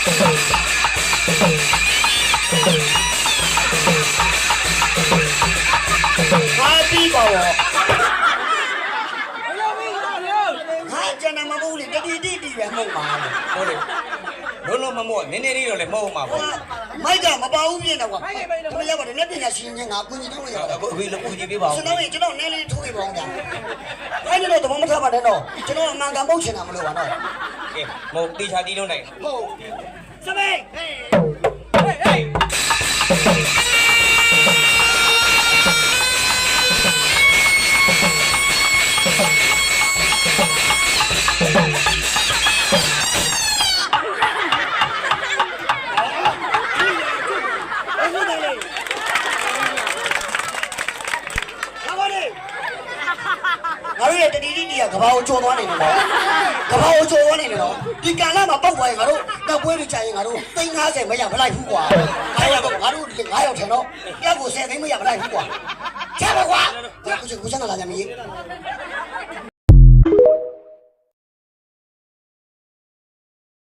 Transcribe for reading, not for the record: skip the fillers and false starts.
ပြီးပါတော့ငါကျန်တာမဟုတ်လေတတိတိပဲမှုတ်ပါဟုတ်တယ်လုံးမမို့နည်းနည်းလေးတော့လည်းမဟုတ်မှာပေါ့မိုက်ကမပါဘူးပြင်တော့ကွာခမရပါတယ်လက်ပညာရှင်ချင်းငါအကူကြီးတော့ရပါတယ်အခုလည်းကူညီပေးပါဦးကျွန်တော်နည်းလေးထိုးပေးပါဦးညာအဲ့ဒီတော့တမမထားပါနဲ့တော့ကျွန်တော်အမှန်ကန်ပုတ်ချင်တာမလို့ပါတော့ကဲမဟုတ်တေချာတီးလုံးနိုင်ဟုတ်စပိတ်ဟေးတတိတိကကဘာကိုကြော်သွားနေတယ်နော်ကဘာကိုကြော်သွားနေတယ်နော်ဒီကာလမှာပောက်သွားရင်ငါတို့တောက်ပွဲတွေကြာရင်ငါတို့350မရမလိုက်ဘူးကွာအားရတော့ငါတို့9ယောက်ထင်တော့တယောက်ကို10သိန်းမရမလိုက်ဘူးကွာချပါကွာကိုချင်ကလာကြမီး